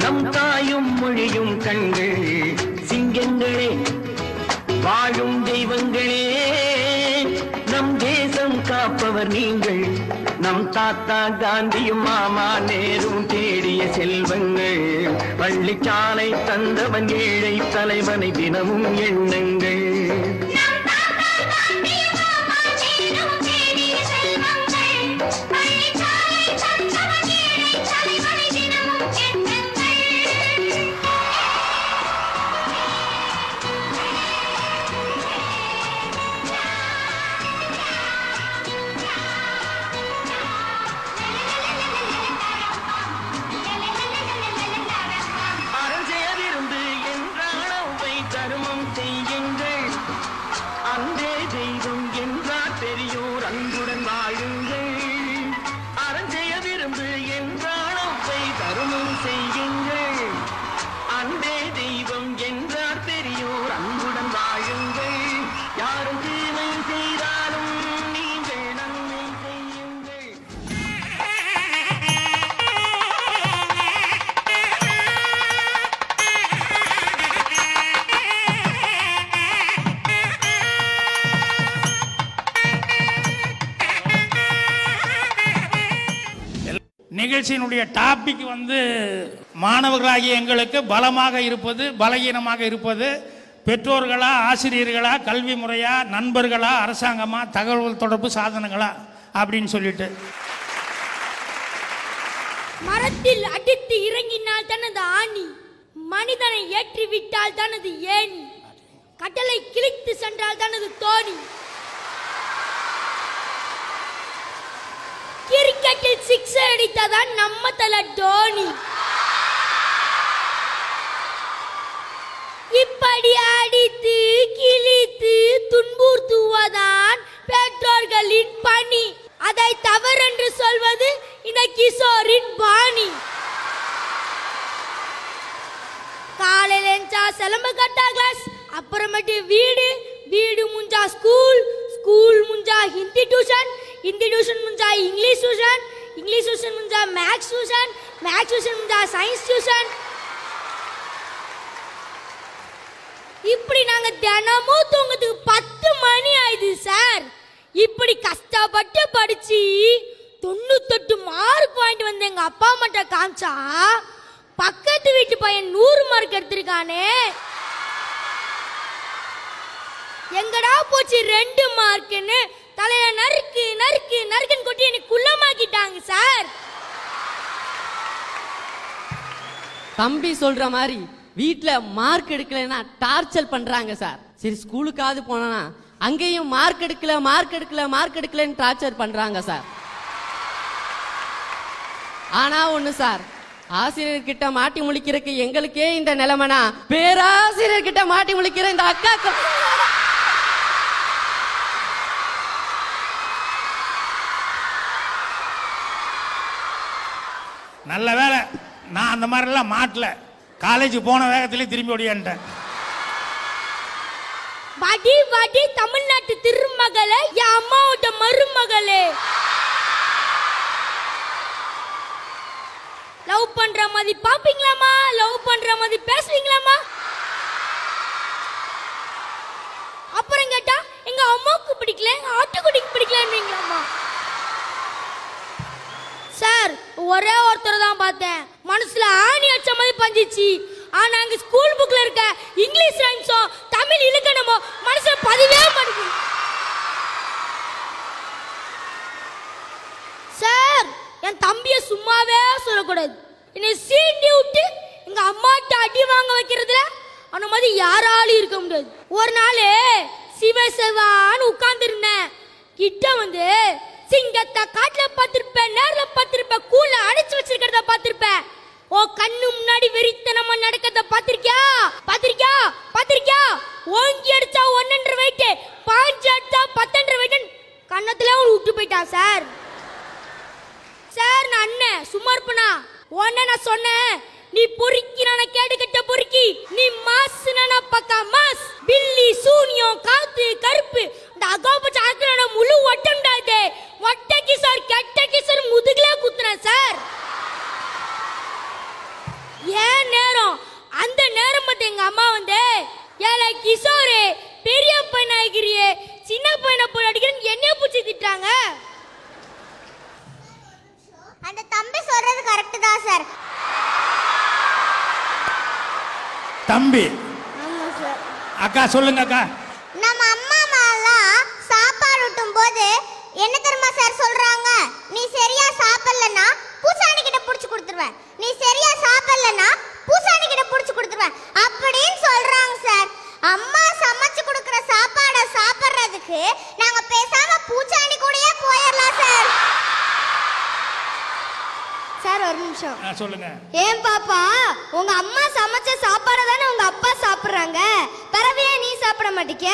நம் தாயும் மொழியும் கண்கள் சிங்கங்களே வாழும் தெய்வங்களே நம் தேசம் காப்பவர் நீங்கள் நம் தாத்தா காந்தியும் மாமா நேரும் தேடிய செல்வங்கள் பள்ளிச்சாலை தந்தவன் ஏழை தலைவனை தினமும் எண்ணுங்கள் நிகழ்ச்சியினுடைய டாபிக் மாணவர்களாகிய எங்களுக்கு பலமாக இருப்பது பலகீனமாக இருப்பது பெற்றோர்களா ஆசிரியர்களா கல்வி முறையா நண்பர்களா அரசாங்கமா தகவல் தொடர்பு சாதனங்களா அப்படின்னு சொல்லிட்டு மரத்தில் அடித்து இறங்கினால் தனது ஆணி மனிதனை ஏற்றி விட்டால் தனது ஏணி கட்டளை கிழித்து சென்றால் தனது தோணி கிரிக்கெட்டில் சிக்ஸர் அடித்ததான் நம்ம தல தோனி இப்படி அடித்து கிழித்து துன்புறுத்துவதான் பெற்றோர்களின் பணி அதை தவறென்று சொல்வது இந்த கிஷோரின் பாணி காலையில எஞ்சா செலம்பு கட்டா கிளாஸ் அப்புறமேட்டு வீடு வீடு முஞ்சா ஸ்கூல் ஸ்கூல் முஞ்சா ஹிந்தி டியூஷன் हिंदी ट्यूशन मुंजा इंग्लिश ट्यूशन मुंजा मैथ्स ट्यूशन मुंजा साइंस ट्यूशन இப்படி நாங்க தினமும் தூங்குறதுக்கு 10 மணி ஆயிடுது சார் இப்படி கஷ்டப்பட்டு படிச்சு 98 மார்க் வாங்கிட்டு வந்து எங்க அப்பா அம்மாட்ட காமிச்சா பக்கத்து வீட்டு பையன் 100 மார்க் எடுத்திருக்கானே எங்கடா போச்சு 2 மார்க்னு தலையில நறுக்கு நறுக்கு நறுக்குன்னு கொட்டி எனக்கு குள்ளமாக்கிட்டாங்க சார் தம்பி சொல்ற மாதிரி வீட்ல மார்க் எடுக்கலன்னா டார்ச்சர் பண்றாங்க சார் சரி ஸ்கூலுக்காவது போனா அங்கேயும் மார்க் எடுக்கலன்னு டார்ச்சர் பண்றாங்க சார் ஆனா ஒண்ணு சார் ஆசிரியர்கிட்ட மாட்டி முழிக்கிறதுக்கு எங்களுக்கே இந்த நிலைமைனா பேராசிரியர்கிட்ட மாட்டி முழிக்கிற இந்த அக்காக்கு நல்ல வேலை நான் அந்த மாதிரிலாம் மாட்டல காலேஜ் போன வேகத்திலே திரும்பி ஓடியான்ட்டேன் வாடி வாடி தமிழ்நாட்டு திருமகளே என் அம்மாவோட மருமகளே லவ் பண்ற மாதிரி பாப்பீங்களாமா லவ் பண்ற மாதிரி பேசுவீங்களாமா அப்புறம் கேட்டா எங்க அம்மாவுக்கு பிடிக்கல எங்க ஆட்டுக்குட்டிக்கு பிடிக்கலன்றீங்களாமா சார் ஒரே ஒருத்தர் தான் பார்த்தேன் மனசுல ஆணி அடிச்ச மாதிரி பஞ்சிச்சு ஆனா அங்க ஸ்கூல் புக்ல இருக்க இங்கிலீஷ் ரைம்ஸோ தமிழ் இலக்கணமோ மனசுல பதிவே மாட்டேங்குது சார் என் தம்பிய சும்மாவே சொல்லக்கூடாது என்னை சீண்டி விட்டு எங்க அம்மாட்ட அடி வாங்க வைக்கிறதுல அந்த மாதிரி யாராலும் இருக்க முடியாது ஒரு நாள் சிவசேவான்னு உட்கார்ந்துருந்தேன் கிட்ட சிங்கத்தை காட்டுல பார்த்திருப்பேன் நேர்ல பார்த்திருப்பேன் கூல அடைச்சு வச்சிருக்கிறத பார்த்திருப்பேன் ஓ கண்ணு முன்னாடி வெறித்தனமா நடக்கிறத பாத்திருக்கியா ஓங்கி அடிச்சா 1.5 வெயிட் பாஞ்சு அடிச்சா 10.5 வெயிட் கண்ணத்துல விட்டு போயிட்டான் சார் நான் அண்ணன் சும்மா இருப்பனா உடனே நான் சொன்னேன் நீ பொறுக்கி நான் கேடு கட்ட பொறுக்கி நீ மாஸ் நான் பக்கா மாஸ் பில்லி சூனியம் காத்து கருப்பு இந்த அகோபச்ச ஆக்கிரோட முழு ஒட்டம்டாதே ஒட்டக்கி சார் கெட்டக்கி சார் முதுகுல குத்துறேன் சார் ஏன் அந்த நேரம் மட்டும் எங்க அம்மா வந்து ஏழை கிஷோரு பெரிய பையன் ஆகிறியே சின்ன பையனை போய் அடிக்கிறேன்னு என்னைய பூச்சி திட்டாங்க. அந்த தம்பி சொல்றது கரெக்ட் தான் சார். தம்பி ஆமா சார். அக்கா சொல்லுங்க அக்கா. நம்ம அம்மா அம்மாலாம் சாப்பாடு ஊட்டும் போது என்ன தெரியுமா சார் சொல்றாங்க? நீ சரியா சாப்பிடலன்னா பூசாணி கிட்ட புடிச்சு கொடுத்துருவேன், நீ சரியா சாப்பிடலன்னா பூசாணி கிட்ட புடிச்சு கொடுத்துருவேன் அப்படின்னு சொல்றாங்க சார். அம்மா சமைச்சு கொடுக்கிற சாப்பாடை சாப்பிடுறதுக்கு நாங்க பேசாம பூச்சாணி கூடயே போயிடலாம் சார். சார் ஒரு நிமிஷம். சொல்லுங்க. ஏன் பாப்பா, உங்க அம்மா சமைச்ச சாப்பாடை தானே உங்க அப்பா சாப்பிடுறாங்க, பிறவே நீ சாப்பிட மாட்டீங்க?